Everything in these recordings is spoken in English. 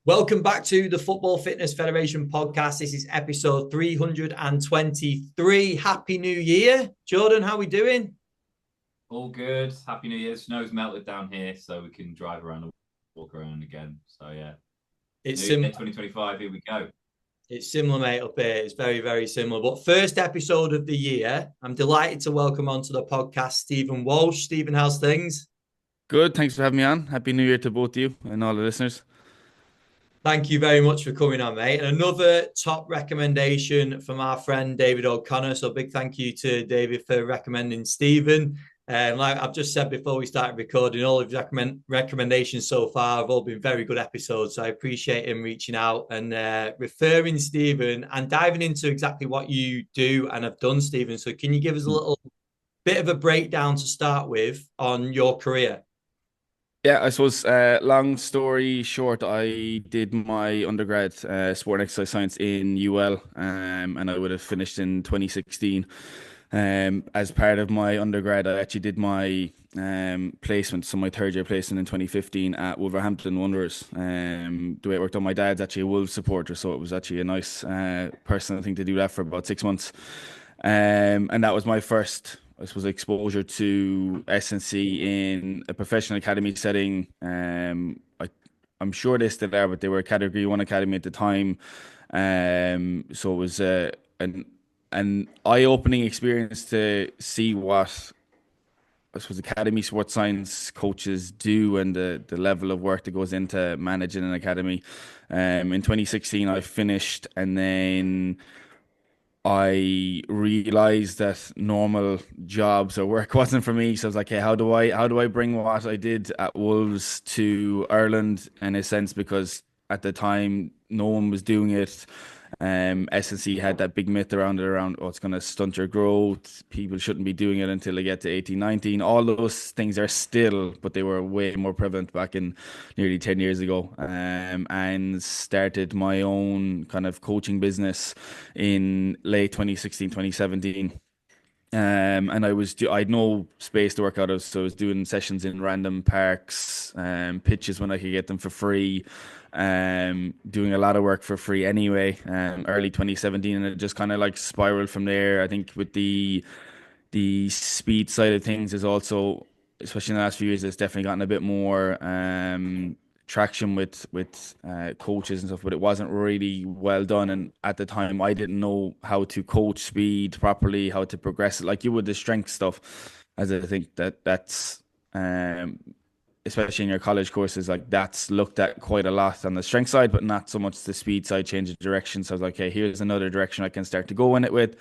Welcome back to the Football Fitness Federation podcast. This is episode 323. Happy New Year. Jordan, how are we doing? All good. Happy New Year. Snow's melted down here, so we can drive around and walk around again. So yeah, It's New Year sim 2025. Here we go. it's similar, mate, up here. It's very, very similar. But first episode of the year, I'm delighted to welcome onto the podcast Stephen Walsh. Stephen, how's things? Good. Thanks for having me on. Happy New Year to both of you and all the listeners. Thank you very much for coming on, mate. And another top recommendation from our friend David O'Connor. So big thank you to David for recommending Stephen. Like I've just said before we started recording, all of his recommendations so far have all been very good episodes. So I appreciate him reaching out and referring Stephen and diving into exactly what you do and have done, Stephen. So can you give us a little bit of a breakdown to start with on your career? Yeah, I suppose, long story short, I did my undergrad sport and exercise science in UL, and I would have finished in 2016. As part of my undergrad, I actually did my placement, so my third year placement in 2015 at Wolverhampton Wanderers. The way it worked out, my dad's actually a Wolves supporter, so it was actually a nice personal thing to do that for about 6 months. And that was my first, I suppose, exposure to S&C in a professional academy setting. I'm sure they still are, but they were a Category 1 academy at the time. So it was an eye-opening experience to see what, I suppose, academy sports science coaches do and the level of work that goes into managing an academy. In 2016, I finished, and then I realized that normal jobs or work wasn't for me. So I was like, hey, how do I bring what I did at Wolves to Ireland in a sense? Because at the time no one was doing it. S&C had that big myth around, oh, it's going to stunt your growth. People shouldn't be doing it until they get to 18, 19. All those things are still, but they were way more prevalent back in nearly 10 years ago. And started my own kind of coaching business in late 2016, 2017. And I had no space to work out of, so I was doing sessions in random parks, pitches when I could get them for free, doing a lot of work for free anyway, early 2017, and it just kind of like spiraled from there. I think with the speed side of things is also, especially in the last few years, it's definitely gotten a bit more traction with coaches and stuff, but it wasn't really well done. And at the time, I didn't know how to coach speed properly, how to progress it, like you would the strength stuff. As I think that's um, especially in your college courses, like that's looked at quite a lot on the strength side, but not so much the speed side, change of direction. So I was like, hey, here's another direction I can start to go in it with.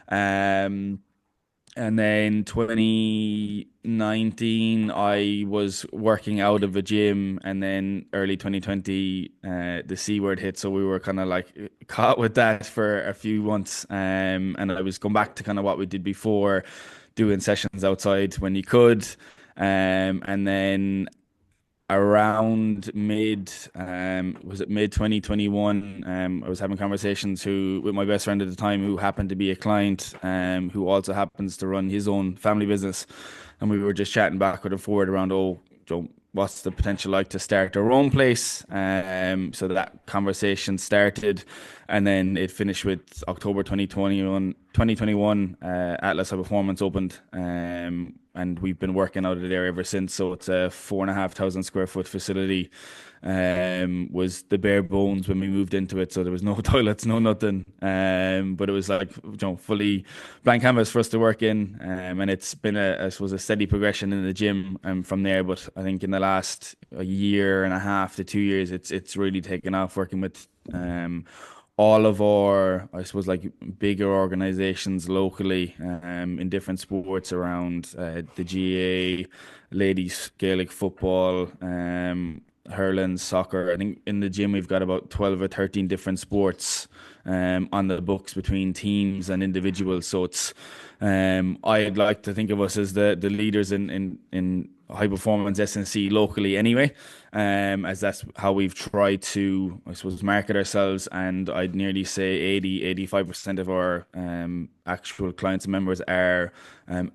Um, and then 2019, I was working out of a gym, and then early 2020, the C word hit. So we were kind of like caught with that for a few months. And I was going back to kind of what we did before, doing sessions outside when you could. And then around mid 2021, I was having conversations with my best friend at the time, who happened to be a client, who also happens to run his own family business, and we were just chatting backward and forward around, oh, Joe, what's the potential like to start our own place. So that conversation started, and then it finished with October 2021, Atlas High Performance opened, and we've been working out of there ever since. So it's a 4,500 square foot facility. Was the bare bones when we moved into it, so there was no toilets, no nothing. But it was like, fully blank canvas for us to work in. And it's been I suppose, a steady progression in the gym from there. But I think in the last a year and a half to 2 years, it's really taken off, working with all of our, I suppose, like bigger organizations locally, in different sports around the GA, ladies Gaelic football, hurling, soccer. I think in the gym we've got about 12 or 13 different sports on the books between teams and individuals. So it's, I'd like to think of us as the leaders in high performance S&C locally anyway, as that's how we've tried to, I suppose, market ourselves. And I'd nearly say 80, 85% of our actual clients and members are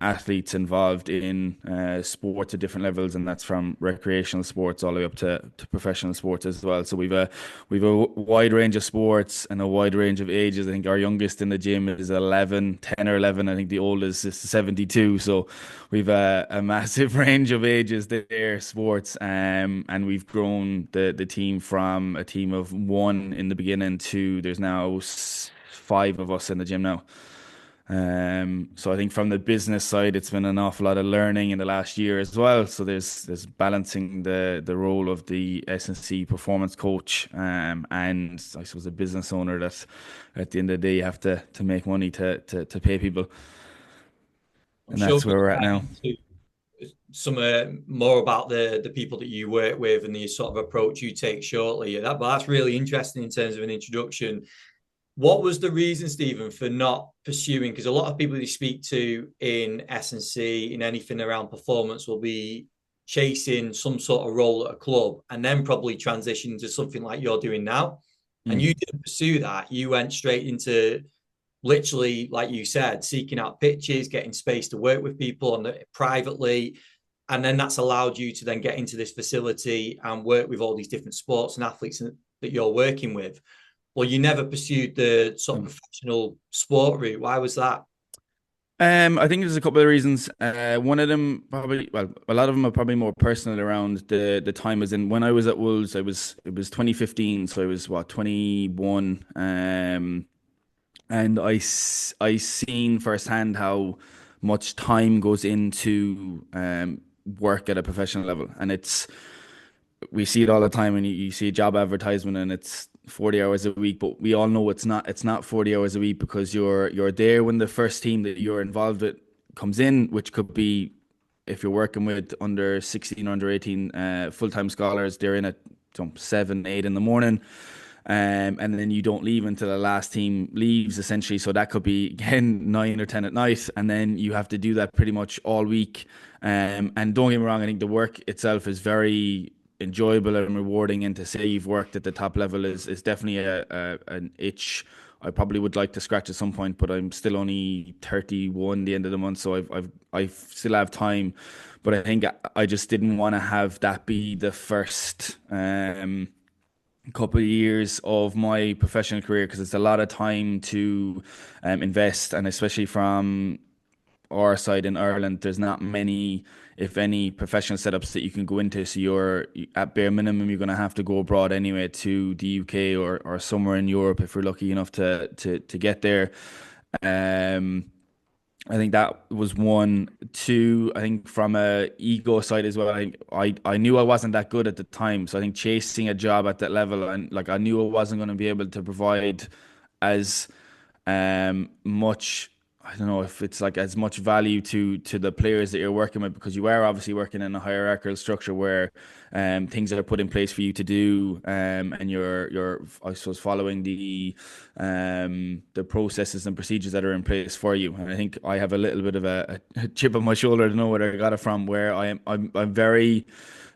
athletes involved in sports at different levels, and that's from recreational sports all the way up to professional sports as well. So we've a wide range of sports and a wide range of ages. I think our youngest in the gym is 10 or 11. I think the oldest is 72. So we've a massive range of ages there, sports, and we've grown the team from a team of one in the beginning to there's now five of us in the gym now. So I think from the business side, it's been an awful lot of learning in the last year as well. So there's balancing the role of the S&C performance coach, and I suppose a business owner that at the end of the day you have to make money to pay people. I'm And sure that's where we're at we'll now. get into some more about the people that you work with and the sort of approach you take shortly. But that's really interesting in terms of an introduction. What was the reason, Stephen, for not pursuing? Because a lot of people you speak to in S&C, in anything around performance, will be chasing some sort of role at a club and then probably transition to something like you're doing now. And you didn't pursue that. You went straight into literally, like you said, seeking out pitches, getting space to work with people on privately. And then that's allowed you to then get into this facility and work with all these different sports and athletes that you're working with. Well, you never pursued the sort of professional sport route. Why was that? I think there's a couple of reasons. One of them probably, well, a lot of them are probably more personal around the time as in when I was at Wolves. It was 2015, so I was what 21, and I seen firsthand how much time goes into work at a professional level, and we see it all the time when you see a job advertisement and it's 40 hours a week, but we all know it's not 40 hours a week because you're there when the first team that you're involved with comes in, which could be if you're working with under 16, under 18 full-time scholars, they're in at 7, 8 in the morning. And then you don't leave until the last team leaves, essentially. So that could be again 9 or 10 at night, and then you have to do that pretty much all week. And don't get me wrong, I think the work itself is very enjoyable and rewarding, and to say you've worked at the top level is definitely an itch I probably would like to scratch at some point, but I'm still only 31 the end of the month, so I still have time. But I think I just didn't want to have that be the first couple of years of my professional career, because it's a lot of time to invest, and especially from our side in Ireland, there's not many, if any, professional setups that you can go into. So at bare minimum, you're going to have to go abroad anyway to the UK or somewhere in Europe if you're lucky enough to get there. I think that was one. Two, I think from a ego side as well, I knew I wasn't that good at the time. So I think chasing a job at that level, and like I knew I wasn't going to be able to provide as much, I don't know if it's like as much value to the players that you're working with, because you are obviously working in a hierarchical structure where things are put in place for you to do, and you're I suppose following the processes and procedures that are in place for you. And I think I have a little bit of a chip on my shoulder to know where I got it from, where I'm very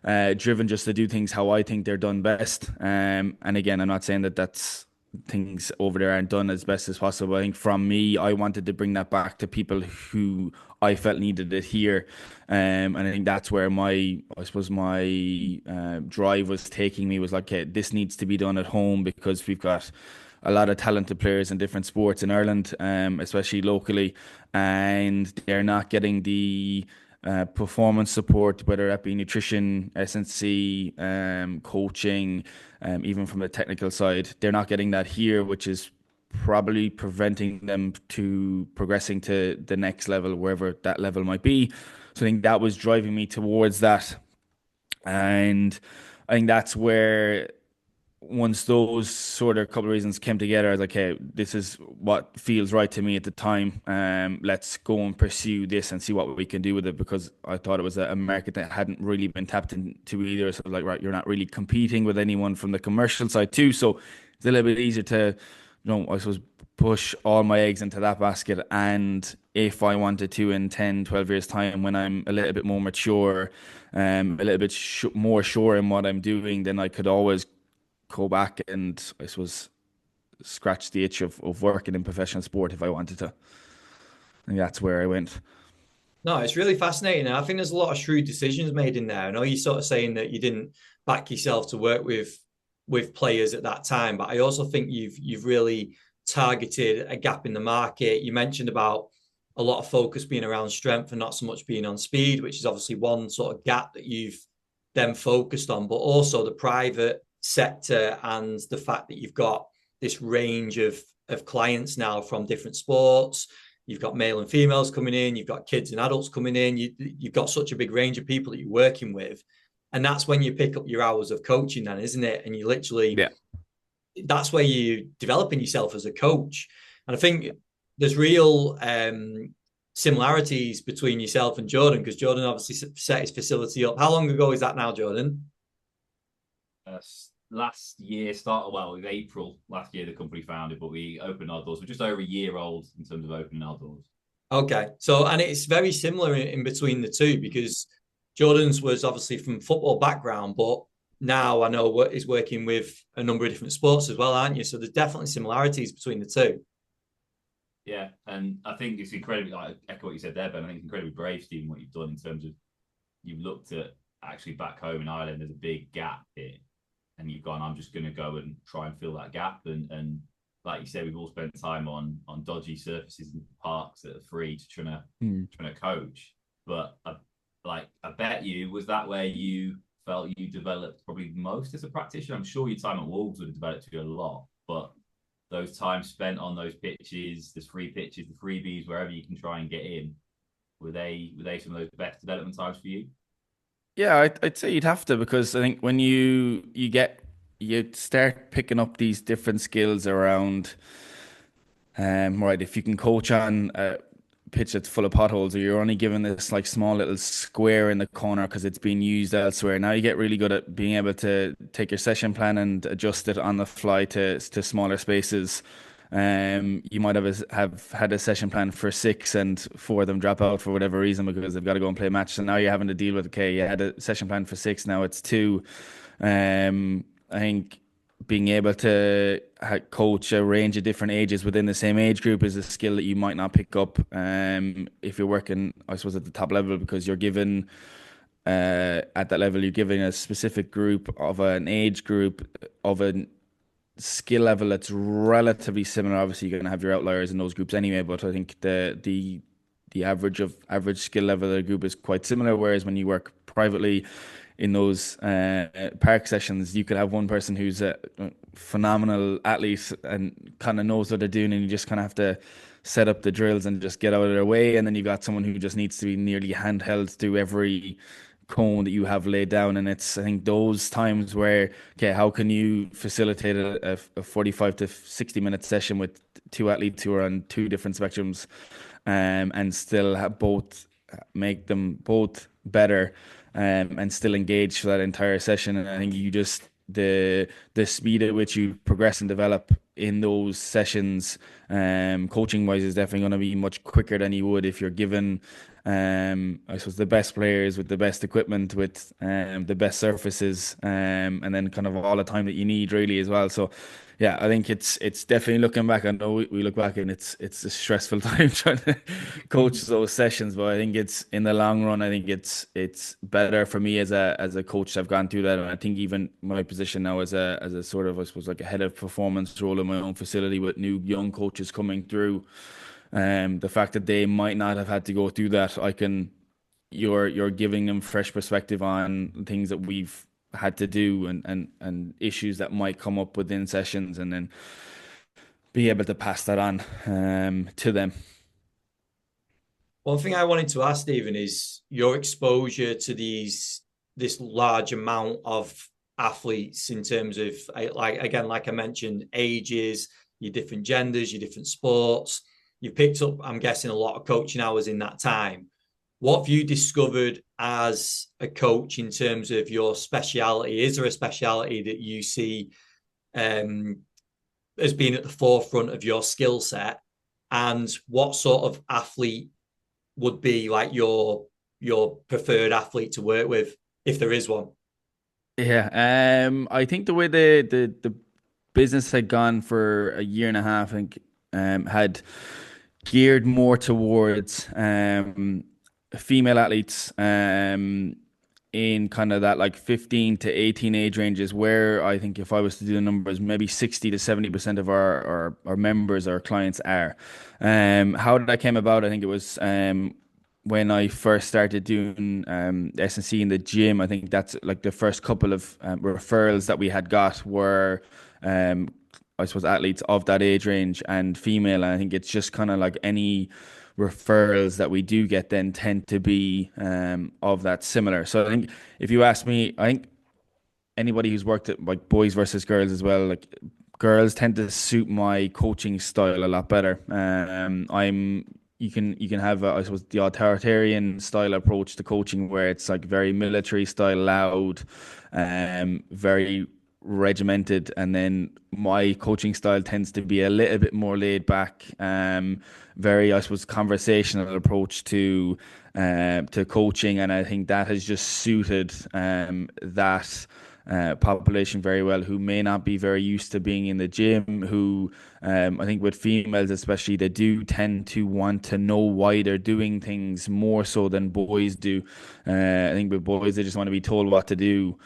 driven just to do things how I think they're done best. And again, I'm not saying that that's things over there aren't done as best as possible. I think from me, I wanted to bring that back to people who I felt needed it here. And I think that's where I suppose my drive was taking me, was like, okay, this needs to be done at home, because we've got a lot of talented players in different sports in Ireland, especially locally, and they're not getting the performance support, whether that be nutrition, S&C, coaching, even from the technical side. They're not getting that here, which is probably preventing them to progressing to the next level, wherever that level might be. So I think that was driving me towards that. And I think that's where, once those sort of couple of reasons came together, I was like, hey, this is what feels right to me at the time. Let's go and pursue this and see what we can do with it, because I thought it was a market that hadn't really been tapped into either. So like, right, you're not really competing with anyone from the commercial side too. So it's a little bit easier to, I suppose, push all my eggs into that basket. And if I wanted to, in 10, 12 years time, when I'm a little bit more mature, a little bit more sure in what I'm doing, then I could always go back and, I suppose, scratch the itch of working in professional sport if I wanted to. And that's where I went. No, it's really fascinating. I think there's a lot of shrewd decisions made in there. I know you're sort of saying that you didn't back yourself to work with players at that time, but I also think you've really targeted a gap in the market. You mentioned about a lot of focus being around strength and not so much being on speed, which is obviously one sort of gap that you've then focused on, but also the private sector and the fact that you've got this range of clients now from different sports. You've got male and females coming in, you've got kids and adults coming in, you've got such a big range of people that you're working with. And that's when you pick up your hours of coaching, then, isn't it? And you literally, Yeah. that's where you're developing yourself as a coach. And I think there's real similarities between yourself and Jordan, because Jordan obviously set his facility up. How long ago is that now, Jordan? Last year started, well, it was April last year the company founded, but we opened our doors. We're just over a year old in terms of opening our doors. Okay. So, and it's very similar in between the two, because Jordan's was obviously from football background, but now I know what is working with a number of different sports as well, aren't you? So there's definitely similarities between the two. Yeah, and I think it's incredibly, like, echo what you said there, Ben. I think it's incredibly brave, Stephen, what you've done in terms of you've looked at actually back home in Ireland, there's a big gap here, and you've gone, I'm just going to go and try and fill that gap. And like you said, we've all spent time on dodgy surfaces and parks that are free to trying to coach. But I bet you, was that where you felt you developed probably most as a practitioner? I'm sure your time at Wolves would have developed you a lot, but those times spent on those pitches, the free pitches, the freebies, wherever you can try and get in, were they some of those best development times for you? Yeah, I'd say you'd have to, because I think when you start picking up these different skills around, right, if you can coach on a pitch that's full of potholes, or you're only given this like small little square in the corner because it's being used elsewhere. Now you get really good at being able to take your session plan and adjust it on the fly to smaller spaces. You might have had a session plan for six and four of them drop out for whatever reason because they've got to go and play a match. So now you're having to deal with, okay, you had a session plan for six, now it's two. I think being able to coach a range of different ages within the same age group is a skill that you might not pick up if you're working, I suppose, at the top level, because you're given at that level, you're given a specific group of an age group of a skill level that's relatively similar. Obviously, you're going to have your outliers in those groups anyway, but I think the average skill level of the group is quite similar. Whereas when you work privately in those park sessions, you could have one person who's a phenomenal athlete and kind of knows what they're doing, and you just kind of have to set up the drills and just get out of their way. And then you've got someone who just needs to be nearly handheld through every cone that you have laid down. And it's, I think, those times where, okay, how can you facilitate a 45 to 60 minute session with two athletes who are on two different spectrums, and still have both, make them both better, and still engage for that entire session. And I think you just, the speed at which you progress and develop in those sessions, coaching wise, is definitely going to be much quicker than you would if you're given, I suppose, the best players with the best equipment, with the best surfaces, and then kind of all the time that you need really as well. So yeah, I think it's definitely, looking back, I know we look back and it's a stressful time trying to coach those sessions, but I think it's, in the long run, I think it's better for me as a coach. I've gone through that, and I think even my position now as a sort of, I suppose, like a head of performance role in my own facility with new young coaches coming through, the fact that they might not have had to go through that, you're giving them fresh perspective on things that we've had to do, and issues that might come up within sessions, and then be able to pass that on to them. One thing I wanted to ask, Stephen, is your exposure to this large amount of athletes in terms of, like, again, like I mentioned, ages, your different genders, your different sports. You picked up, I'm guessing, a lot of coaching hours in that time. What have you discovered as a coach in terms of your speciality? Is there a speciality that you see um, as being at the forefront of your skill set? And what sort of athlete would be like your preferred athlete to work with, if there is one? Yeah, I think the way the business had gone for a year and a half, I think, had geared more towards female athletes in kind of that like 15 to 18 age ranges, where I think if I was to do the numbers, maybe 60 to 70% of our members, our clients are. How that came about, I think it was when I first started doing S&C in the gym. I think that's like the first couple of referrals that we had got were um, I suppose athletes of that age range and female. And I think it's just kind of like any referrals that we do get then tend to be of that similar. So I think if you ask me, I think anybody who's worked at like boys versus girls as well, like girls tend to suit my coaching style a lot better. I'm you can have I suppose the authoritarian style approach to coaching where it's like very military style, loud, very regimented, and then my coaching style tends to be a little bit more laid back, very I suppose conversational approach to coaching, and I think that has just suited that population very well, who may not be very used to being in the gym, who I think with females especially, they do tend to want to know why they're doing things more so than boys do. I think with boys, they just want to be told what to do,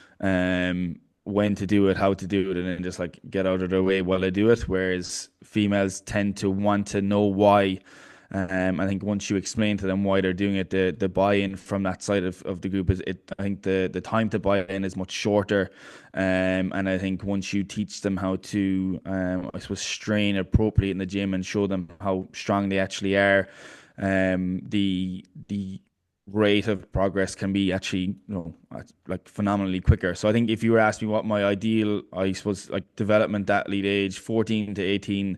when to do it, how to do it, and then just like get out of their way while they do it. Whereas females tend to want to know why. I think once you explain to them why they're doing it, the buy-in from that side of the group is it. I think the time to buy in is much shorter, and I think once you teach them how to, I suppose, strain appropriately in the gym and show them how strong they actually are, the rate of progress can be actually, like phenomenally quicker. So I think if you were asking me what my ideal, I suppose, like development athlete age, 14 to 18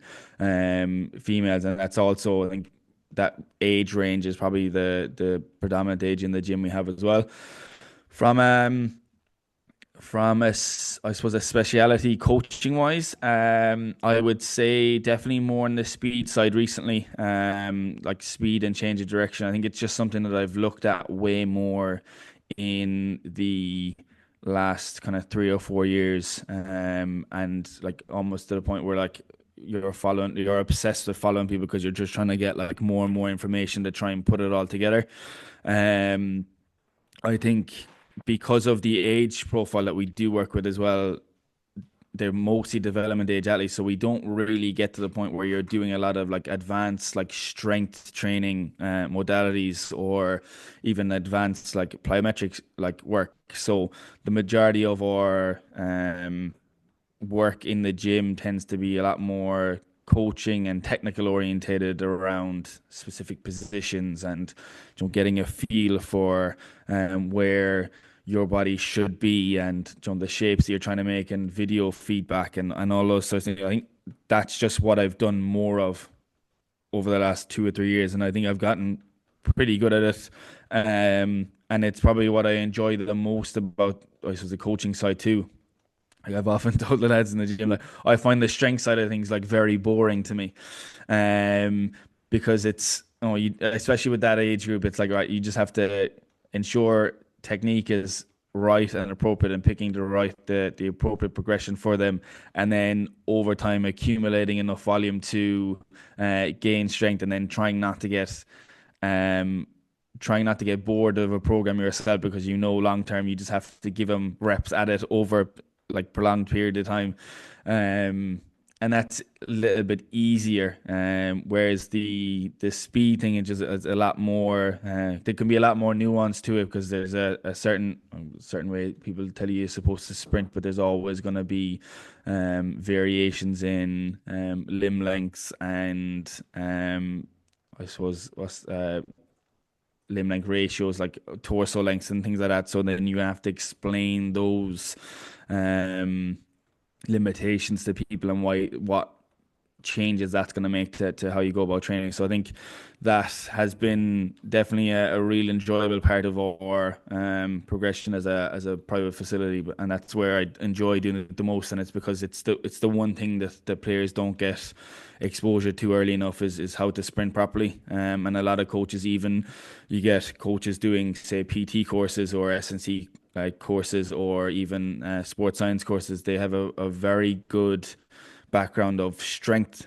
females, and that's also I think that age range is probably the predominant age in the gym we have as well. From I suppose a speciality coaching wise, I would say definitely more on the speed side recently, like speed and change of direction. I think it's just something that I've looked at way more in the last kind of 3 or 4 years, and like almost to the point where like you're obsessed with following people because you're just trying to get like more and more information to try and put it all together. Um, I think because of the age profile that we do work with as well, they're mostly development age athletes, so we don't really get to the point where you're doing a lot of like advanced like strength training modalities, or even advanced like plyometrics like work. So the majority of our work in the gym tends to be a lot more coaching and technical orientated around specific positions, and getting a feel for where your body should be, and the shapes that you're trying to make, and video feedback, and all those sorts of things. I think that's just what I've done more of over the last 2 or 3 years, and I think I've gotten pretty good at it. And it's probably what I enjoy the most about, I suppose, the coaching side too. Like I've often told the lads in the gym, like I find the strength side of things like very boring to me, um, because it's especially with that age group, it's like right, you just have to ensure technique is right and appropriate, and picking the appropriate progression for them, and then over time accumulating enough volume to gain strength, and then um trying not to get bored of a program yourself, because long term you just have to give them reps at it over like prolonged period of time, and that's a little bit easier. Whereas the speed thing is a lot more. There can be a lot more nuance to it, because there's a certain way people tell you you're supposed to sprint, but there's always going to be variations in limb lengths and I suppose what's limb length ratios, like torso lengths and things like that. So then you have to explain those um, limitations to people, and what changes that's going to make to how you go about training. So I think that has been definitely a real enjoyable part of our progression as a private facility, and that's where I enjoy doing it the most. And it's because it's the one thing that the players don't get exposure to early enough is how to sprint properly. And a lot of coaches, even you get coaches doing say PT courses or S&C courses, or even sports science courses. They have a very good background of strength,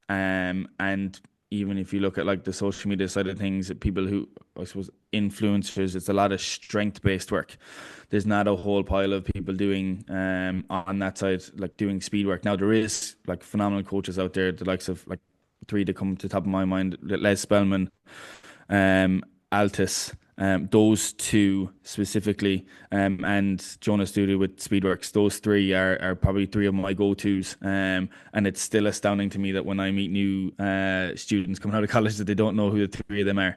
And even if you look at like the social media side of things, people who, I suppose, influencers, it's a lot of strength-based work. There's not a whole pile of people doing on that side, like doing speed work. Now there is like phenomenal coaches out there, the likes of like three that come to the top of my mind: Les Spellman, Altus, those two specifically, and Jonas Duda with Speedworks. Those three are probably three of my go-tos. And it's still astounding to me that when I meet new students coming out of college that they don't know who the three of them are,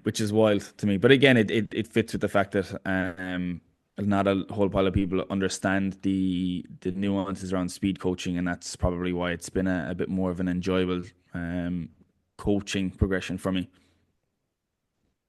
which is wild to me. But again, it fits with the fact that not a whole pile of people understand the nuances around speed coaching, and that's probably why it's been a bit more of an enjoyable coaching progression for me.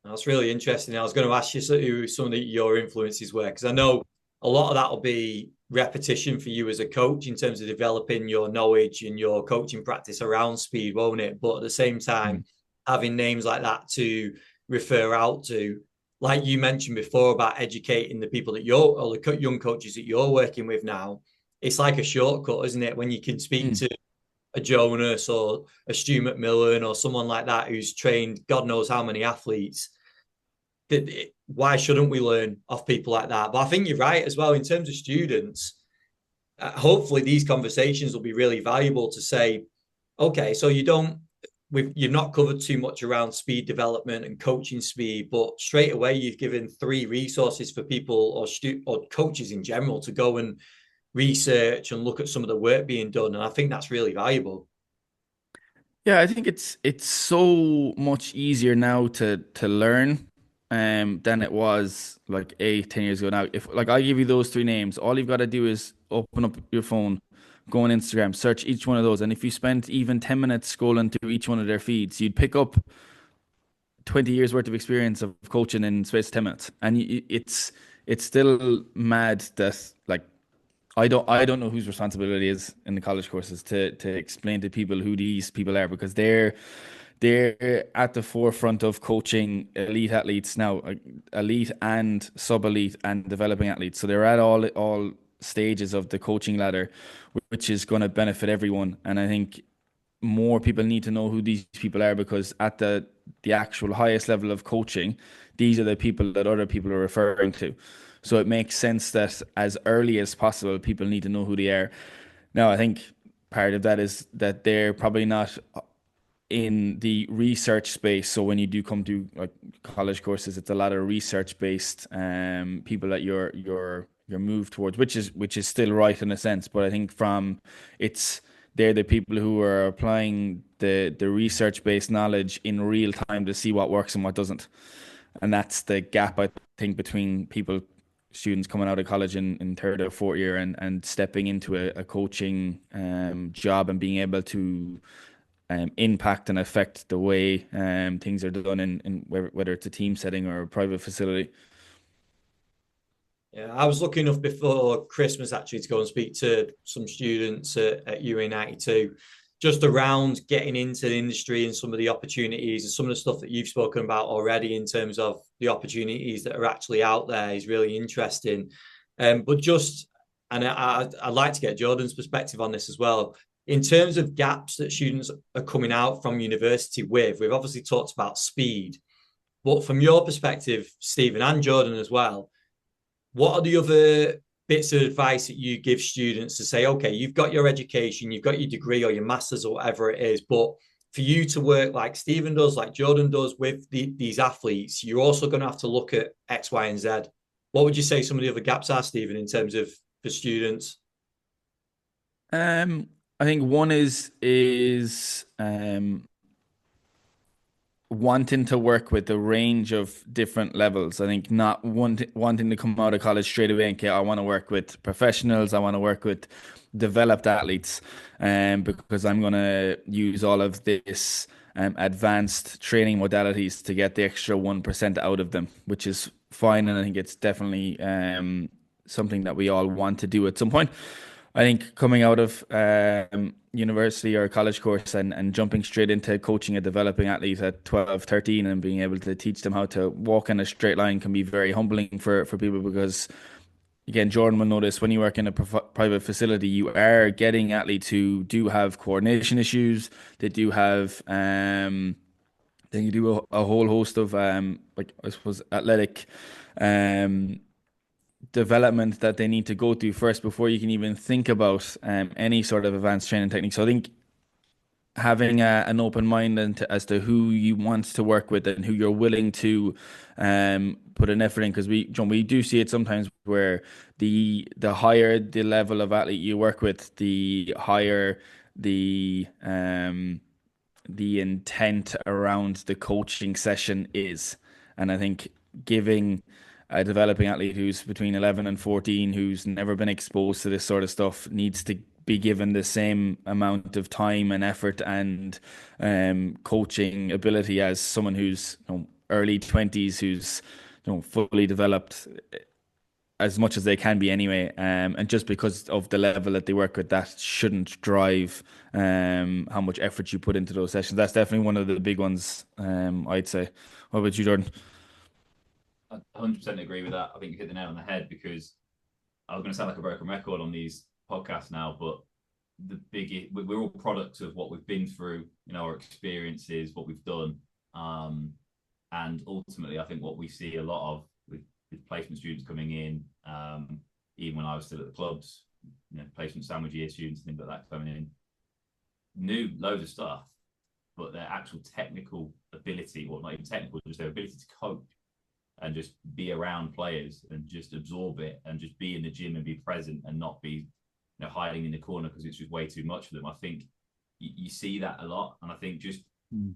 That's really interesting. I was going to ask you who some of your influences were, because I know a lot of that will be repetition for you as a coach in terms of developing your knowledge and your coaching practice around speed, won't it? But at the same time, having names like that to refer out to, like you mentioned before about educating the people that or the young coaches that you're working with now, it's like a shortcut, isn't it? When you can speak to a Jonas or a Stu McMillan or someone like that who's trained God knows how many athletes. Why shouldn't we learn off people like that? But I think you're right as well in terms of students. Hopefully, these conversations will be really valuable to say, okay, so you've not covered too much around speed development and coaching speed, but straight away you've given 3 resources for people or coaches in general to go and research and look at some of the work being done. And I think that's really valuable. Yeah, I think it's so much easier now to learn than it was like 8, 10 years ago. Now, if like I give you those 3 names, all you've got to do is open up your phone, go on Instagram, search each one of those, and if you spent even 10 minutes scrolling through each one of their feeds, you'd pick up 20 years worth of experience of coaching in space of 10 minutes. And it's still mad that like I don't know whose responsibility it is in the college courses to explain to people who these people are, because they're at the forefront of coaching elite athletes now, elite and sub-elite and developing athletes. So they're at all stages of the coaching ladder, which is going to benefit everyone. And I think more people need to know who these people are, because at the actual highest level of coaching, these are the people that other people are referring to. So it makes sense that as early as possible, people need to know who they are. Now, I think part of that is that they're probably not in the research space. So when you do come to like college courses, it's a lot of research based people that you're moved towards, which is still right in a sense. But I think they're the people who are applying the research based knowledge in real time to see what works and what doesn't. And that's the gap, I think, between students coming out of college in third or fourth year and stepping into a coaching job and being able to impact and affect the way things are done in whether it's a team setting or a private facility. Yeah, I was lucky enough before Christmas actually to go and speak to some students at UA92, just around getting into the industry and some of the opportunities and some of the stuff that you've spoken about already in terms of the opportunities that are actually out there is really interesting. But just, and I'd like to get Jordan's perspective on this as well. In terms of gaps that students are coming out from university with, we've obviously talked about speed, but from your perspective, Stephen and Jordan as well, what are the other bits of advice that you give students to say, okay, you've got your education, you've got your degree or your master's or whatever it is, but for you to work like Stephen does, like Jordan does with these athletes, you're also going to have to look at X, Y, and Z. What would you say some of the other gaps are, Stephen, in terms of for students? I think one is wanting to work with a range of different levels. I think not wanting to come out of college straight away and, okay, I want to work with professionals, I want to work with developed athletes, because I'm going to use all of this advanced training modalities to get the extra 1% out of them, which is fine. And I think it's definitely something that we all want to do at some point. I think coming out of university or college course and jumping straight into coaching a developing athlete at 12, 13 and being able to teach them how to walk in a straight line can be very humbling for people, because again, Jordan will notice when you work in a private facility, you are getting athletes who do have coordination issues. They do have, then you do a whole host of, like I suppose, athletic, um, development that they need to go through first before you can even think about any sort of advanced training technique. So I think having an open mind as to who you want to work with and who you're willing to put an effort in, because we do see it sometimes where the higher the level of athlete you work with, the higher the intent around the coaching session is. And I think giving a developing athlete who's between 11 and 14, who's never been exposed to this sort of stuff, needs to be given the same amount of time and effort and coaching ability as someone who's, early 20s, who's, fully developed as much as they can be anyway. And just because of the level that they work with, that shouldn't drive how much effort you put into those sessions. That's definitely one of the big ones, I'd say. What about you, Jordan? I 100% agree with that. I think you hit the nail on the head, because I'm going to sound like a broken record on these podcasts now, but we're all products of what we've been through, our experiences, what we've done. And ultimately, I think what we see a lot of with placement students coming in, even when I was still at the clubs, placement sandwich year students, things like that coming in, knew loads of stuff, but their actual technical ability, or not even technical, just their ability to cope and just be around players and just absorb it and just be in the gym and be present and not be hiding in the corner because it's just way too much for them. I think you see that a lot. And I think just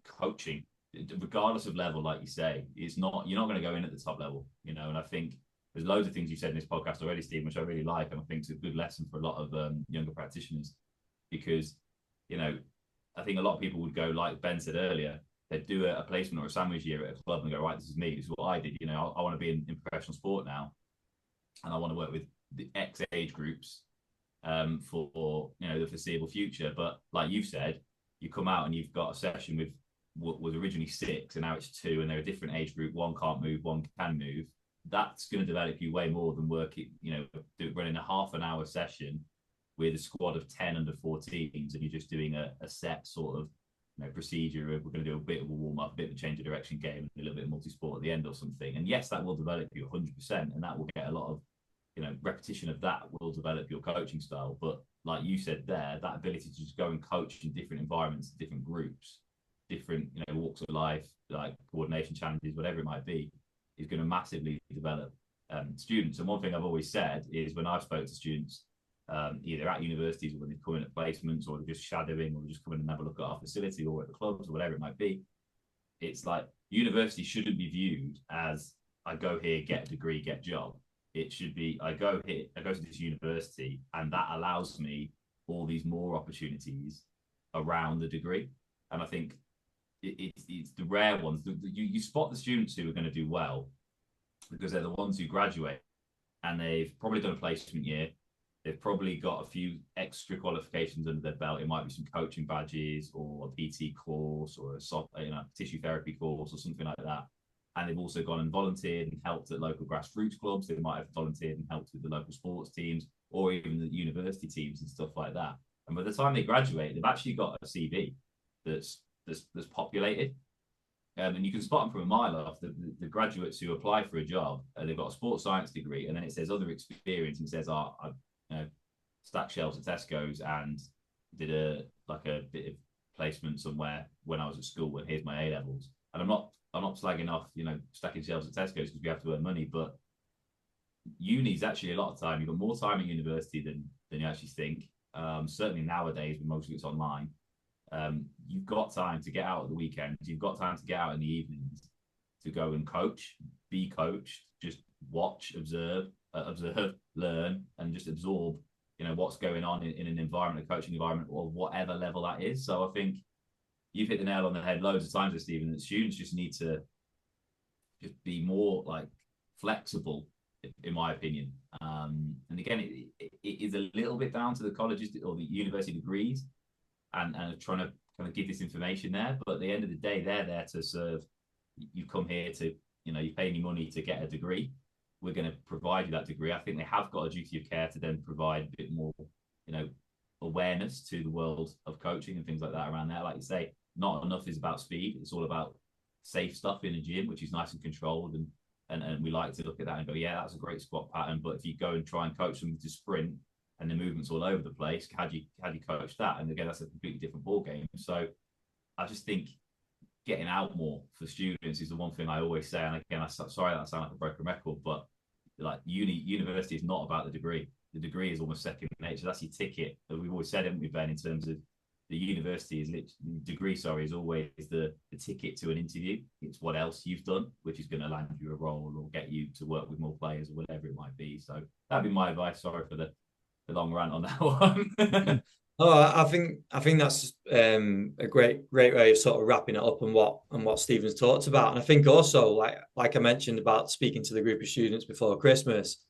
coaching, regardless of level, like you say, you're not going to go in at the top level, and I think there's loads of things you've said in this podcast already, Steve, which I really like. And I think it's a good lesson for a lot of younger practitioners, because, I think a lot of people would go, like Ben said earlier, they'd do a placement or a sandwich year at a club and go, right, this is me. This is what I did. I want to be in professional sport now, and I want to work with the X age groups for the foreseeable future. But like you've said, you come out and you've got a session with what was originally 6 and now it's 2, and they're a different age group. One can't move, one can move. That's going to develop you way more than working, running a half an hour session with a squad of 10 under 14s, and you're just doing a set sort of procedure. We're going to do a bit of a warm up, a bit of a change of direction game, and a little bit of multi sport at the end or something. And yes, that will develop you 100%, and that will get a lot of repetition of that will develop your coaching style. But like you said there, that ability to just go and coach in different environments, different groups, different walks of life, like coordination challenges, whatever it might be, is going to massively develop students. And one thing I've always said is, when I've spoke to students, either at universities or when they come in at placements, or they're just shadowing, or just come in and have a look at our facility or at the clubs or whatever it might be, it's like university shouldn't be viewed as, I go here, get a degree, get a job. It should be, I go here, I go to this university, and that allows me all these more opportunities around the degree. And I think it's the rare ones. You spot the students who are going to do well, because they're the ones who graduate and they've probably done a placement year. They've probably got a few extra qualifications under their belt. It might be some coaching badges, or a PT course, or a tissue therapy course, or something like that. And they've also gone and volunteered and helped at local grassroots clubs. They might have volunteered and helped with the local sports teams, or even the university teams and stuff like that. And by the time they graduate, they've actually got a CV that's populated. And you can spot them from a mile off. The graduates who apply for a job, they've got a sports science degree, and then it says other experience, and it says, I stacked shelves at Tesco's and did a bit of placement somewhere when I was at school, and here's my A levels. And I'm not slagging off, stacking shelves at Tesco's, because we have to earn money. But uni's actually a lot of time. You've got more time at university than you actually think. Certainly nowadays, when most of it's online, you've got time to get out at the weekends. You've got time to get out in the evenings to go and coach, be coached, just watch, observe, learn, and just absorb, what's going on in an environment, a coaching environment, or whatever level that is. So I think you've hit the nail on the head loads of times, Stephen, that students just need to just be more like flexible, in my opinion. And again, it is a little bit down to the colleges or the university degrees, and trying to kind of give this information there. But at the end of the day, they're there to serve. You come here to, you pay me money to get a degree. we're going to provide you that degree. I think they have got a duty of care to then provide a bit more, awareness to the world of coaching and things like that around there. Like you say, not enough is about speed. It's all about safe stuff in a gym, which is nice and controlled. And we like to look at that and go, yeah, that's a great squat pattern. But if you go and try and coach them to sprint and the movement's all over the place, how do you coach that? And again, that's a completely different ball game. So I just think getting out more for students is the one thing I always say. And again, sorry that I sound like a broken record, but like university is not about the degree. The degree is almost second nature. That's your ticket. We've always said, haven't we, Ben, in terms of the university is is always the ticket to an interview. It's what else you've done, which is going to land you a role or get you to work with more players or whatever it might be. So that'd be my advice. Sorry for the long rant on that one. Oh, I think that's a great way of sort of wrapping it up and what Stephen's talked about. And I think also, like I mentioned about speaking to the group of students before Christmas,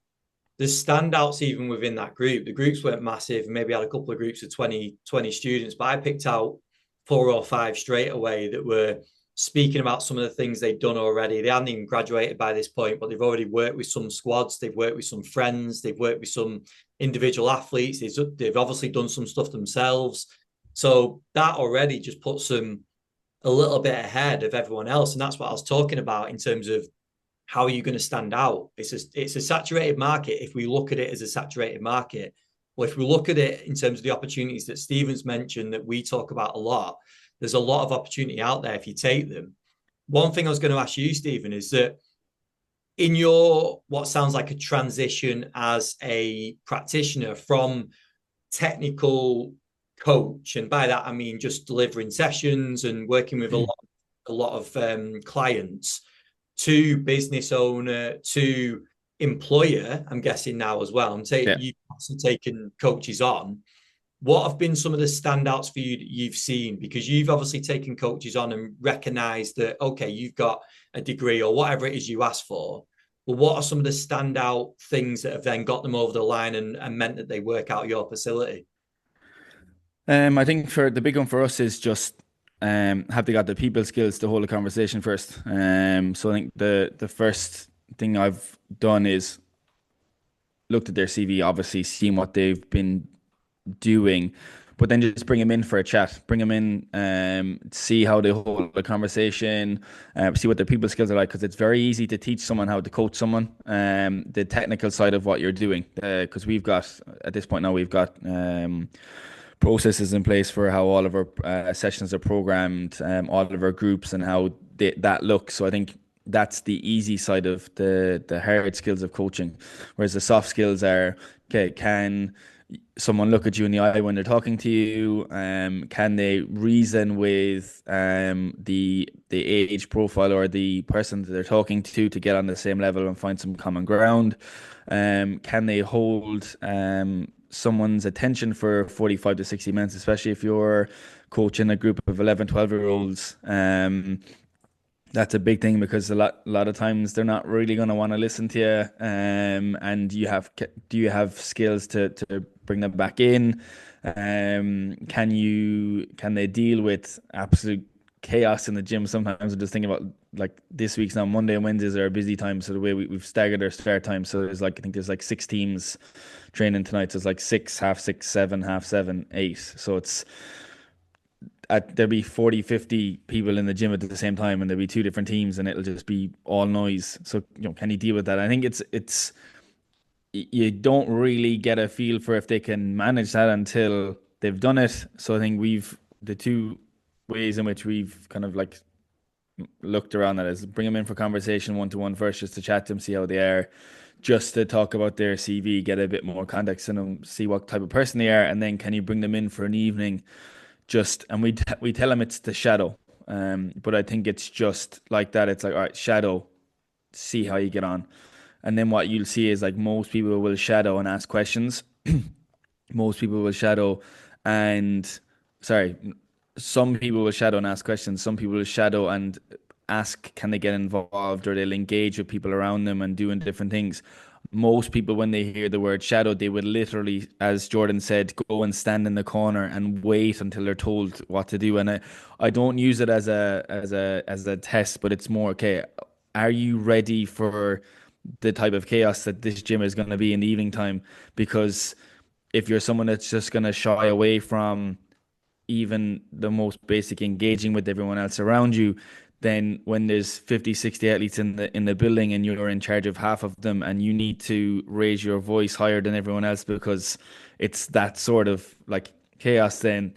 there's standouts even within that group. The groups weren't massive. Maybe had a couple of groups of 20 students, but I picked out 4 or 5 straight away that were speaking about some of the things they'd done already. They hadn't even graduated by this point, but they've already worked with some squads. They've worked with some friends. They've worked with some individual athletes. They've obviously done some stuff themselves. So that already just puts them a little bit ahead of everyone else. And that's what I was talking about in terms of how are you going to stand out? It's a saturated market if we look at it as a saturated market. Well, if we look at it in terms of the opportunities that Stephen's mentioned that we talk about a lot, there's a lot of opportunity out there if you take them. One thing I was going to ask you, Stephen, is that in your what sounds like a transition as a practitioner from technical coach, and by that I mean just delivering sessions and working with a lot of clients, to business owner, to employer, I'm guessing now as well. You've also taken coaches on. What have been some of the standouts for you that you've seen? Because you've obviously taken coaches on and recognized that, okay, you've got a degree or whatever it is you asked for. But what are some of the standout things that have then got them over the line and meant that they work out your facility? I think for the big one for us is just have they got the people skills to hold a conversation first. So I think the first thing I've done is looked at their CV, obviously seen what they've been doing, but then just bring them in for a chat, bring them in, see how they hold a conversation, see what their people skills are like, because it's very easy to teach someone how to coach someone, the technical side of what you're doing, because we've got, at this point now, we've got processes in place for how all of our sessions are programmed, all of our groups and how that looks. So I think that's the easy side of the hard skills of coaching, whereas the soft skills are, okay, can someone look at you in the eye when they're talking to you? Can they reason with the age profile or the person that they're talking to get on the same level and find some common ground? Can they hold someone's attention for 45 to 60 minutes, especially if you're coaching a group of 11, 12-year-olds? That's a big thing, because a lot of times they're not really going to want to listen to you. And do you have skills to bring them back in? Can they deal with absolute chaos in the gym? Sometimes I'm just thinking about, like, this week's now Monday and Wednesdays are a busy time. So the way we've staggered our start time. So I think there's like 6 teams training tonight. So it's like 6, half 6, 7, half 7, 8. So there'll be 40, 50 people in the gym at the same time, and there'll be 2 different teams, and it'll just be all noise. So, can you deal with that? I think it's you don't really get a feel for if they can manage that until they've done it. So I think the 2 ways in which we've kind of like looked around that is bring them in for conversation 1-to-1 first, just to chat to them, see how they are, just to talk about their CV, get a bit more context in them, see what type of person they are, and then can you bring them in for an evening? And we tell them it's the shadow, but I think it's just like that. It's like, all right, shadow, see how you get on, and then what you'll see is, like, most people will shadow and ask questions. Most people will shadow and sorry, some people will shadow and ask questions. Some people will shadow and ask, can they get involved, or they'll engage with people around them and doing different things. Most people, when they hear the word shadow, they would literally, as Jordan said, go and stand in the corner and wait until they're told what to do. And I don't use it as a test, but it's more, okay, are you ready for the type of chaos that this gym is going to be in the evening time. Because if you're someone that's just going to shy away from even the most basic engaging with everyone else around you, then when there's 50, 60 athletes in the building and you're in charge of half of them and you need to raise your voice higher than everyone else because it's that sort of like chaos, then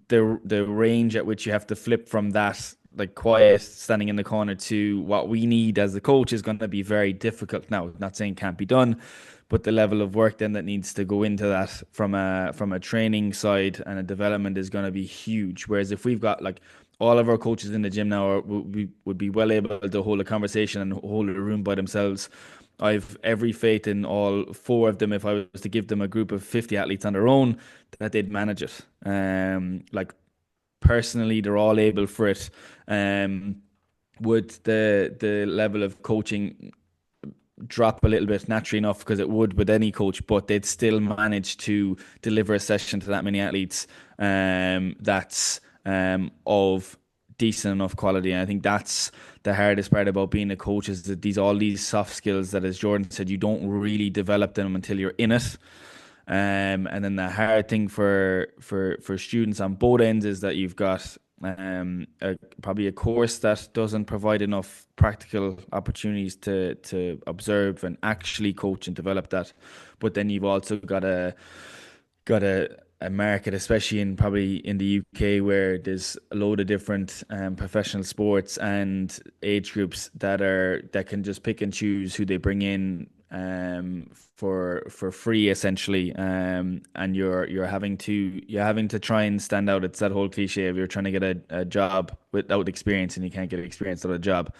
the range at which you have to flip from that like quiet standing in the corner to what we need as the coach is going to be very difficult. Now, not saying can't be done, but the level of work then that needs to go into that from a training side and a development is going to be huge. Whereas if we've got like all of our coaches in the gym now would be well able to hold a conversation and hold a room by themselves. I've every faith in all four of them. If I was to give them a group of 50 athletes on their own, that they'd manage it. Like personally, they're all able for it. Would the level of coaching drop a little bit naturally enough because it would with any coach, but they'd still manage to deliver a session to that many athletes that's of decent enough quality. And I think that's the hardest part about being a coach is that all these soft skills that, as Jordan said, you don't really develop them until you're in it. And then the hard thing for students on both ends is that you've got probably a course that doesn't provide enough practical opportunities to observe and actually coach and develop that. But then you've also got a market, especially in probably in the UK, where there's a load of different professional sports and age groups that can just pick and choose who they bring in for free essentially, and you're having to try and stand out. It's that whole cliche of you're trying to get a job without experience and you can't get experience without a job.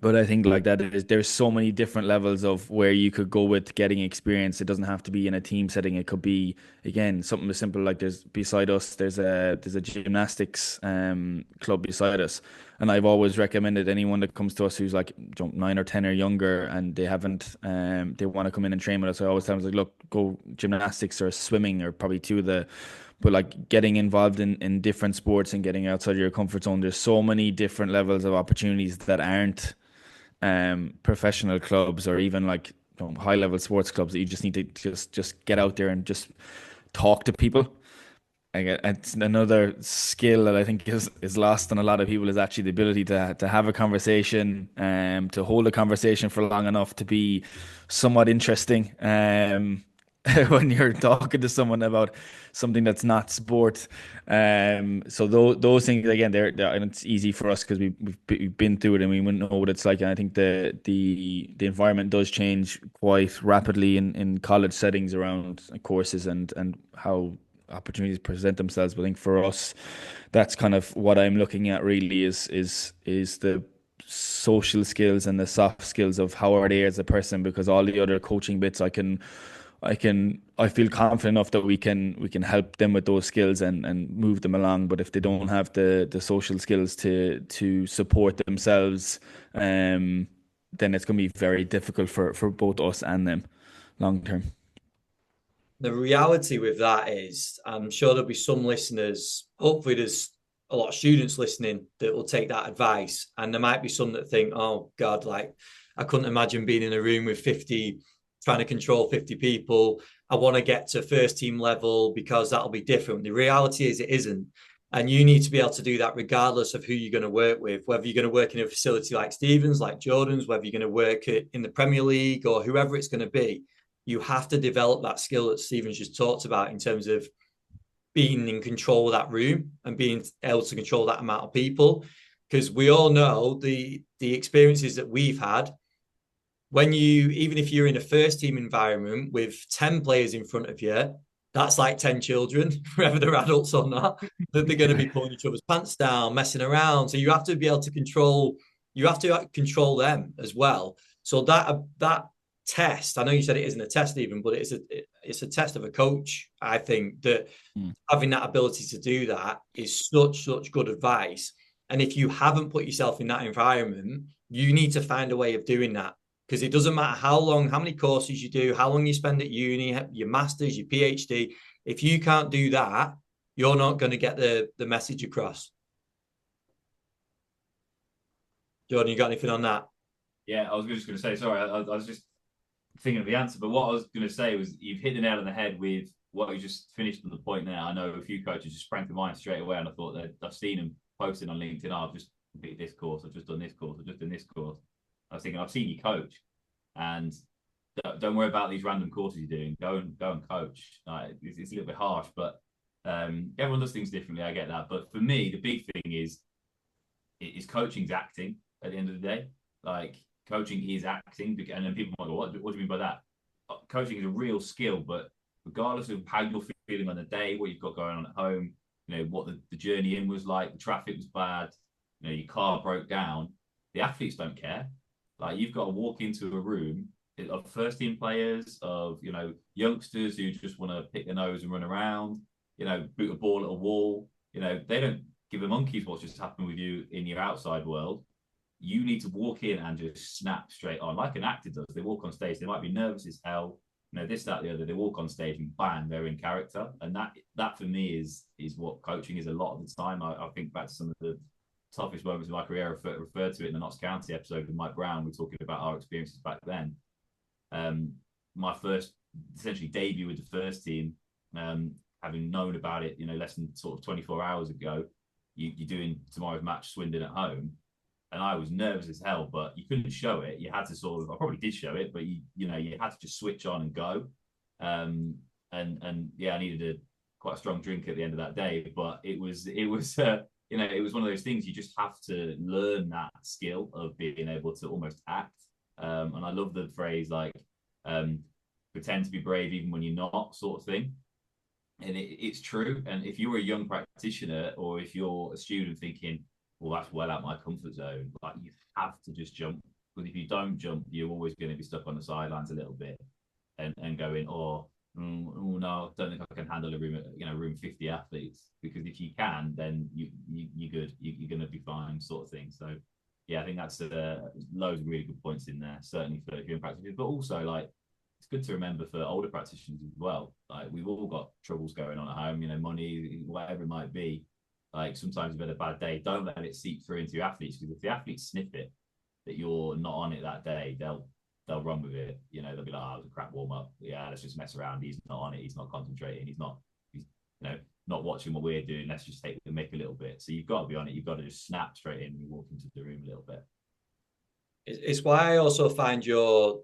But I think like that there's so many different levels of where you could go with getting experience. It doesn't have to be in a team setting. It could be again something as simple like there's beside us there's a gymnastics club beside us, and I've always recommended anyone that comes to us who's like 9 or 10 or younger and they haven't they want to come in and train with us. I always tell them like, look, go gymnastics or swimming or probably two of the. But like getting involved in different sports and getting outside of your comfort zone, there's so many different levels of opportunities that aren't professional clubs or even like high level sports clubs that you just need to just get out there and just talk to people. It's another skill that I think is lost on a lot of people is actually the ability to have a conversation, to hold a conversation for long enough to be somewhat interesting. When you're talking to someone about something that's not sport. So those things again, they're and it's easy for us because we've been through it and we wouldn't know what it's like. And I think the environment does change quite rapidly in college settings around courses and how opportunities present themselves. But I think for us, that's kind of what I'm looking at really is the social skills and the soft skills of how are they as a person, because all the other coaching bits I feel confident enough that we can help them with those skills and move them along. But if they don't have the social skills to support themselves, then it's going to be very difficult for both us and them long term. The reality with that is, I'm sure there'll be some listeners, hopefully there's a lot of students listening that will take that advice. And there might be some that think, oh God, like I couldn't imagine being in a room with 50, trying to control 50 people. I want to get to first team level because that'll be different. The reality is it isn't. And you need to be able to do that regardless of who you're going to work with, whether you're going to work in a facility like Stephen's, like Jordan's, whether you're going to work in the Premier League or whoever it's going to be. You have to develop that skill that Stephen's just talked about in terms of being in control of that room and being able to control that amount of people. Because we all know the experiences that we've had when even if you're in a first team environment with 10 players in front of you, that's like 10 children, whether they're adults or not, that they're going to be pulling each other's pants down, messing around. So you have to be able to control them as well. So that test, I know you said it isn't a test even, but it's a test of a coach. I think that having that ability to do that is such good advice. And if you haven't put yourself in that environment, you need to find a way of doing that. Because it doesn't matter how many courses you do, how long you spend at uni, your master's, your PhD. If you can't do that, you're not going to get the message across. Jordan, you got anything on that? Yeah, I was just going to say, sorry, I was just thinking of the answer, but what I was going to say was you've hit the nail on the head with what you just finished on the point there. I know a few coaches just sprang to mind straight away, and I thought that I've seen them posting on LinkedIn, oh, I've just completed this course, I've just done this course, I've just done this course. I was thinking, I've seen you coach, and don't worry about these random courses you're doing. Go and coach. It's a little bit harsh, but everyone does things differently. I get that, but for me, the big thing is coaching's acting. At the end of the day, like coaching is acting, and then people might go, "What do you mean by that?" Coaching is a real skill, but regardless of how you're feeling on the day, what you've got going on at home, what the journey in was like, the traffic was bad, your car broke down. The athletes don't care. Like you've got to walk into a room of first team players, of youngsters who just want to pick their nose and run around, boot a ball at a wall. They don't give a monkey's what's just happened with you in your outside world. You need to walk in and just snap straight on, like an actor does. They walk on stage, they might be nervous as hell, this, that, the other. They walk on stage and bang, they're in character. And that for me is what coaching is a lot of the time. I think back to some of the toughest moments of my career. I referred to it in the Notts County episode with Mike Brown. We're talking about our experiences back then. My first essentially debut with the first team, having known about it, less than sort of 24 hours ago, you're doing tomorrow's match Swindon at home. And I was nervous as hell, but you couldn't show it. You had to I probably did show it, but you had to just switch on and go. And yeah, I needed quite a strong drink at the end of that day, but it was it was one of those things. You just have to learn that skill of being able to almost act. And I love the phrase like pretend to be brave even when you're not, sort of thing. And it's true. And if you're a young practitioner, or if you're a student thinking, well, that's well out my comfort zone, like you have to just jump. Because if you don't jump, you're always going to be stuck on the sidelines a little bit and going, no, I don't think I can handle a room 50 athletes. Because if you can, then you're good. You're going to be fine, sort of thing. So yeah, I think that's loads of really good points in there, certainly for young practitioners, but also like it's good to remember for older practitioners as well. Like we've all got troubles going on at home, money, whatever it might be. Like sometimes you've had a bad day, don't let it seep through into your athletes, because if the athletes sniff it that you're not on it that day, they'll run with it. They'll be like, oh, it was a crap warm up. Yeah, let's just mess around. He's not on it. He's not concentrating. He's not watching what we're doing. Let's just take the mick a little bit. So you've got to be on it. You've got to just snap straight in when you walk into the room a little bit. It's why I also find your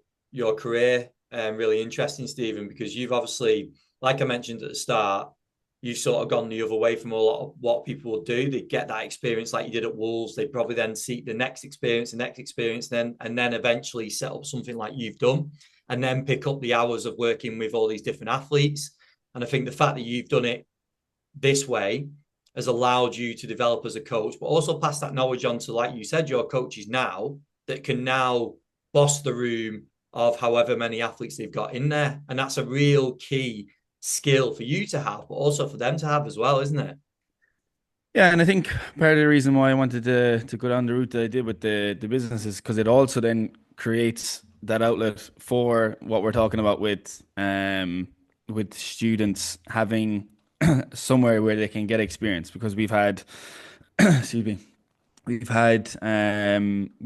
career really interesting, Stephen, because you've obviously, like I mentioned at the start, you've sort of gone the other way from a lot of what people will do. They get that experience like you did at Wolves. They probably then seek the next experience, and then eventually set up something like you've done, and then pick up the hours of working with all these different athletes. And I think the fact that you've done it this way has allowed you to develop as a coach, but also pass that knowledge on to, like you said, your coaches now that can now boss the room of however many athletes they've got in there. And that's a real key skill for you to have, but also for them to have as well, isn't it? Yeah, and I think part of the reason why I wanted to go down the route that I did with the business is because it also then creates that outlet for what we're talking about with students having somewhere where they can get experience. Because we've had excuse me, we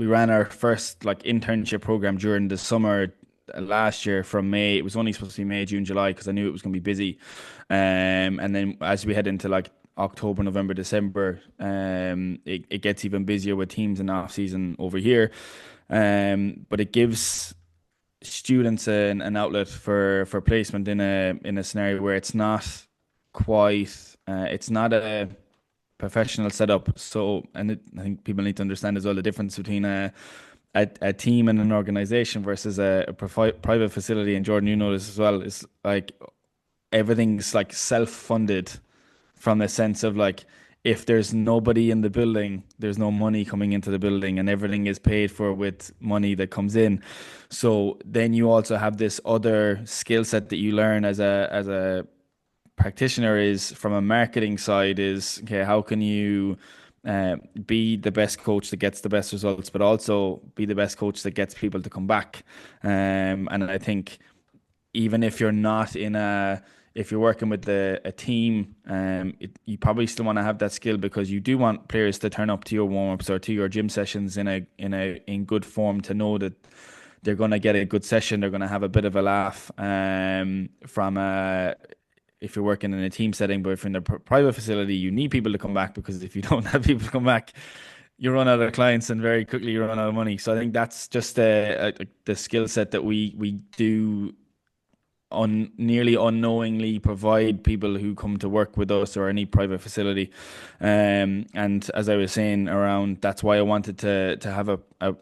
ran our first like internship program during the summer last year from May. It was only supposed to be May, June, July, because I knew it was going to be busy. And then as we head into like October, November, December, it gets even busier with teams in off season over here. But it gives students an outlet for placement in a scenario where it's not quite it's not a professional setup. So, and I think people need to understand as well the difference between a team and an organization versus a private facility. And Jordan, you know this as well. It's like everything's like self-funded, from a sense of like, if there's nobody in the building, there's no money coming into the building, and everything is paid for with money that comes in. So then you also have this other skill set that you learn as a practitioner, is from a marketing side, is okay, how can you be the best coach that gets the best results, but also be the best coach that gets people to come back. And I think even if you're not in if you're working with a team, you probably still want to have that skill because you do want players to turn up to your warm-ups or to your gym sessions in good form to know that they're going to get a good session. They're going to have a bit of a laugh from if you're working in a team setting. But if you're in a private facility, you need people to come back, because if you don't have people to come back, you run out of clients and very quickly you run out of money. So I think that's just the skill set that we do nearly unknowingly provide people who come to work with us or any private facility. And as I was saying around, that's why I wanted to have a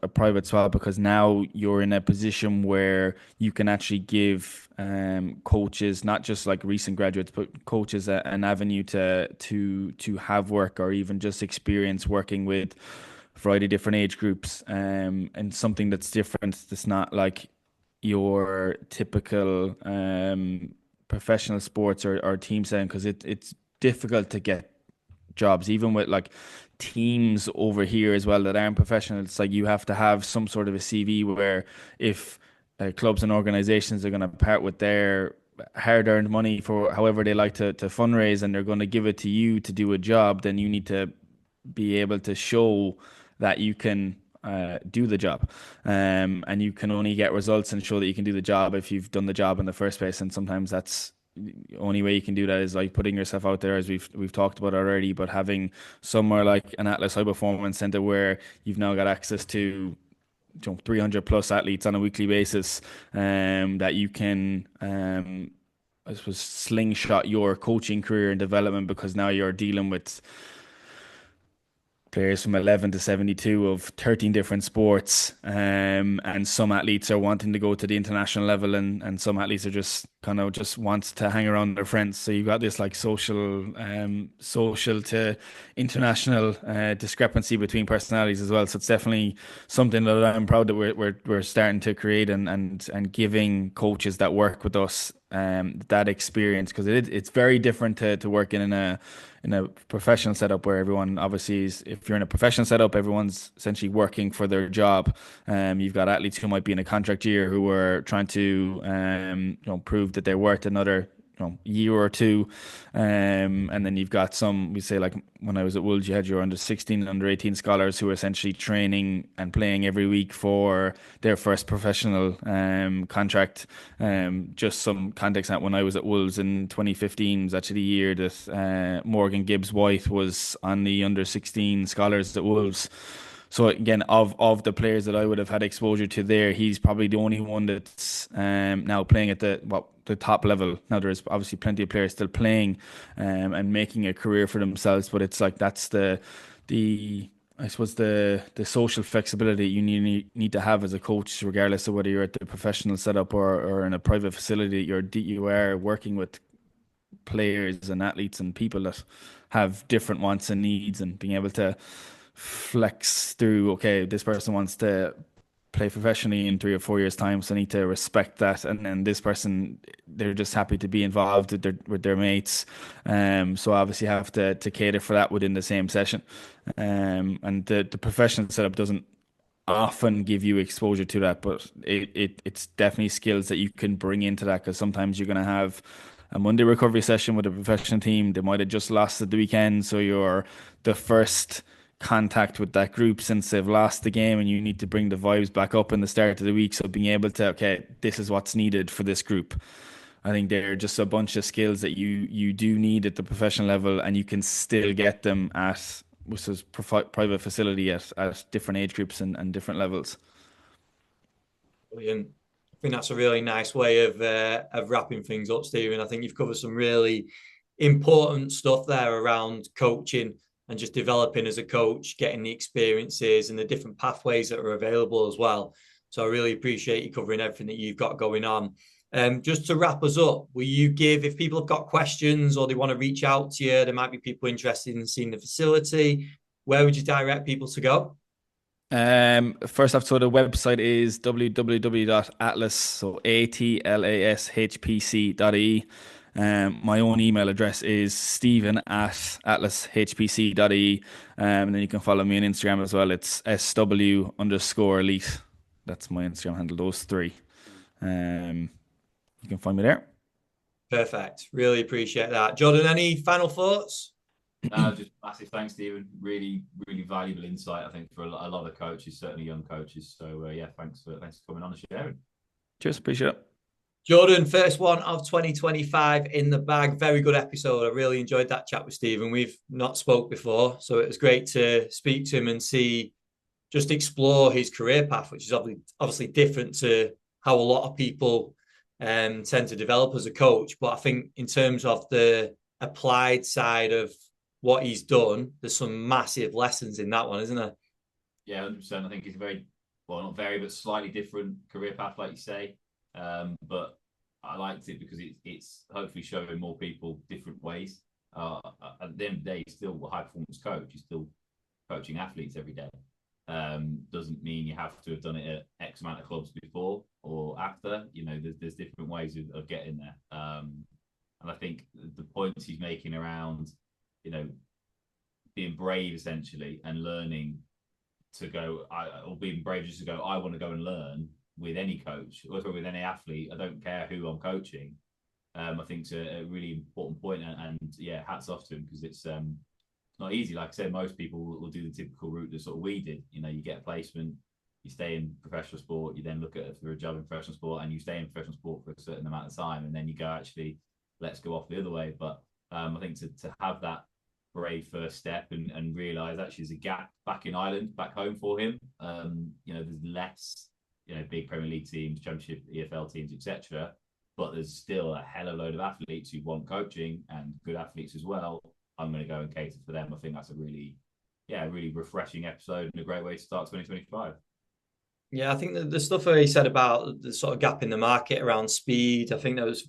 private swap, because now you're in a position where you can actually give coaches, not just like recent graduates, but coaches an avenue to have work or even just experience working with a variety of different age groups, and something that's different. That's not like your typical professional sports or team setting, because it's difficult to get jobs, even with like teams over here as well that aren't professional. It's like you have to have some sort of a CV where if clubs and organizations are going to part with their hard-earned money for however they like to fundraise, and they're going to give it to you to do a job, then you need to be able to show that you can do the job. And you can only get results and show that you can do the job if you've done the job in the first place. And sometimes that's the only way you can do that is like putting yourself out there, as we've talked about already. But having somewhere like an Atlas High Performance Center where you've now got access to 300 plus athletes on a weekly basis, that you can I suppose slingshot your coaching career and development, because now you're dealing with players from 11 to 72 of 13 different sports, and some athletes are wanting to go to the international level, and some athletes are just kind of just wants to hang around their friends. So you've got this like social to international discrepancy between personalities as well. So it's definitely something that I'm proud that we're starting to create, and giving coaches that work with us that experience, because it's very different to working in a professional setup where everyone obviously is, if you're in a professional setup, everyone's essentially working for their job. You've got athletes who might be in a contract year who are trying to prove that they're worth another year or two, and then you've got some, we say, like when I was at Wolves, you had your under 16 under 18 scholars who are essentially training and playing every week for their first professional contract. Just some context, that when I was at Wolves in 2015 was actually the year that Morgan Gibbs White was on the under 16 scholars at Wolves. So again, of the players that I would have had exposure to there, he's probably the only one that's now playing at the top level. Now there's obviously plenty of players still playing and making a career for themselves, but it's like that's the I suppose the social flexibility you need to have as a coach, regardless of whether you're at the professional setup or in a private facility. You are working with players and athletes and people that have different wants and needs, and being able to flex through, okay, this person wants to play professionally in 3 or 4 years time, so I need to respect that. And then this person, they're just happy to be involved with their mates, so obviously have to cater for that within the same session. And the professional setup doesn't often give you exposure to that, but it's definitely skills that you can bring into that, because sometimes you're going to have a Monday recovery session with a professional team. They might have just lost at the weekend, so you're the first contact with that group since they've lost the game, and you need to bring the vibes back up in the start of the week. So being able to, okay, this is what's needed for this group. I think they're just a bunch of skills that you do need at the professional level, and you can still get them at which is private facility at different age groups and different levels. Brilliant. I think that's a really nice way of wrapping things up, Stephen. I think you've covered some really important stuff there around coaching and just developing as a coach, getting the experiences and the different pathways that are available as well. So I really appreciate you covering everything that you've got going on. Just to wrap us up, will you give, if people have got questions or they want to reach out to you, there might be people interested in seeing the facility, where would you direct people to go? First off, so the website is www.atlas, so atlashpc.e. My own email address is stephen@atlaszpc.e. And then you can follow me on Instagram as well. It's sw_elite. That's my Instagram handle, those three. You can find me there. Perfect. Really appreciate that. Jordan, any final thoughts? Just massive thanks, Stephen. Really, really valuable insight, I think, for a lot of coaches, certainly young coaches. So yeah, thanks for coming on and sharing. Cheers, appreciate it. Jordan, first one of 2025 in the bag. Very good episode. I really enjoyed that chat with Stephen. We've not spoke before, so it was great to speak to him and just explore his career path, which is obviously different to how a lot of people tend to develop as a coach. But I think in terms of the applied side of what he's done, there's some massive lessons in that one, isn't there? Yeah, 100%. I think it's not very, but slightly different career path, like you say. But I liked it because it's hopefully showing more people different ways. At the end of the day, he's still a high performance coach. He's still coaching athletes every day. Doesn't mean you have to have done it at X amount of clubs before or after. There's different ways of getting there. And I think the points he's making around, being brave essentially and learning to go, or being brave just to go, I want to go and learn with any coach or with any athlete. I don't care who I'm coaching. I think it's a really important point, and yeah, hats off to him, because it's not easy. Like I said, most people will do the typical route that sort of we did. You get a placement, you stay in professional sport, you then look at it for a job in professional sport, and you stay in professional sport for a certain amount of time, and then you go, actually, let's go off the other way. But I think to have that brave first step and realise actually there's a gap back in Ireland, back home for him. There's less, big Premier League teams, Championship, EFL teams, etc. But there's still a hell of a load of athletes who want coaching, and good athletes as well. I'm going to go and cater for them. I think that's a really refreshing episode and a great way to start 2025. Yeah, I think the stuff that he said about the sort of gap in the market around speed, I think that was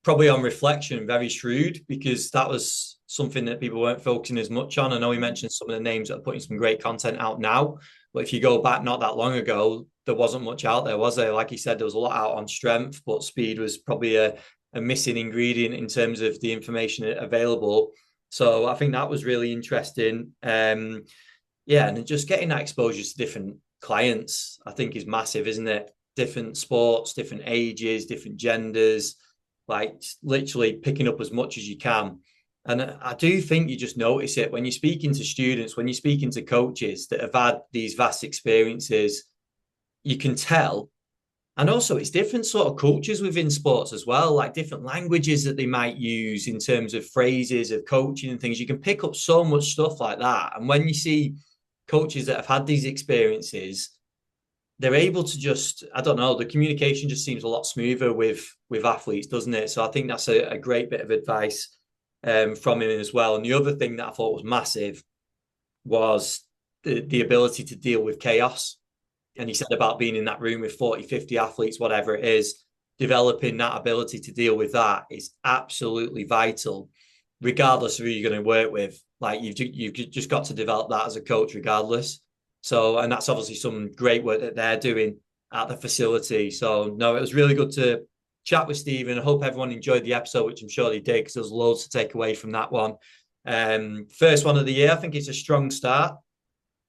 probably on reflection, very shrewd, because that was something that people weren't focusing as much on. I know he mentioned some of the names that are putting some great content out now, but if you go back not that long ago, there wasn't much out there, was there? Like he said, there was a lot out on strength, but speed was probably a missing ingredient in terms of the information available. So I think that was really interesting. And just getting that exposure to different clients, I think, is massive, isn't it? Different sports, different ages, different genders, like literally picking up as much as you can. And I do think you just notice it when you're speaking to students, when you're speaking to coaches that have had these vast experiences, you can tell. And also it's different sort of cultures within sports as well, like different languages that they might use in terms of phrases of coaching and things. You can pick up so much stuff like that. And when you see coaches that have had these experiences, they're able to just, I don't know, the communication just seems a lot smoother with athletes, doesn't it? So I think that's a great bit of advice from him as well. And the other thing that I thought was massive was the ability to deal with chaos. And he said about being in that room with 40, 50 athletes, whatever it is, developing that ability to deal with that is absolutely vital, regardless of who you're going to work with. Like you've just got to develop that as a coach regardless. So, and that's obviously some great work that they're doing at the facility. So no, it was really good to chat with Stephen. I hope everyone enjoyed the episode, which I'm sure they did, because there's loads to take away from that one. First one of the year, I think it's a strong start.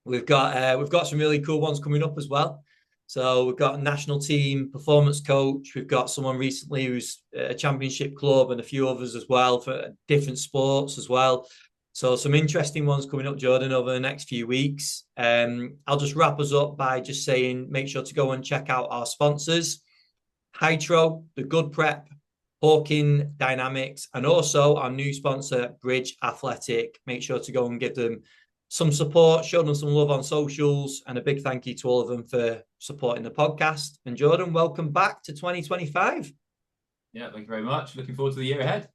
We've got some really cool ones coming up as well. So we've got a national team performance coach. We've got someone recently who's a championship club, and a few others as well for different sports as well. So some interesting ones coming up, Jordan, over the next few weeks. I'll just wrap us up by just saying, make sure to go and check out our sponsors, Hytro, The Good Prep, Hawking Dynamics, and also our new sponsor, Bridge Athletic. Make sure to go and give them some support, show them some love on socials, and a big thank you to all of them for supporting the podcast. And Jordan, welcome back to 2025. Yeah, thank you very much. Looking forward to the year ahead.